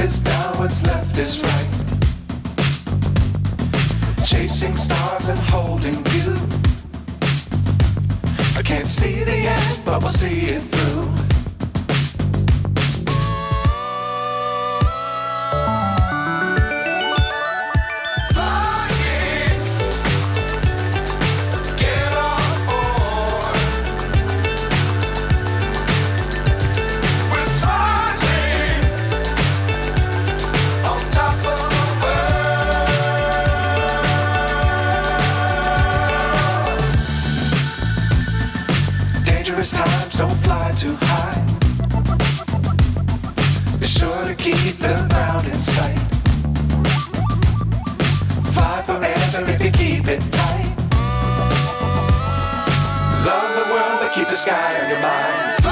is down, what's left is right. Chasing stars and holding you. I can't see the end, but we'll see it through. Times don't fly too high. Be sure to keep the ground in sight. Fly forever if you keep it tight. Love the world but keep the sky on your mind.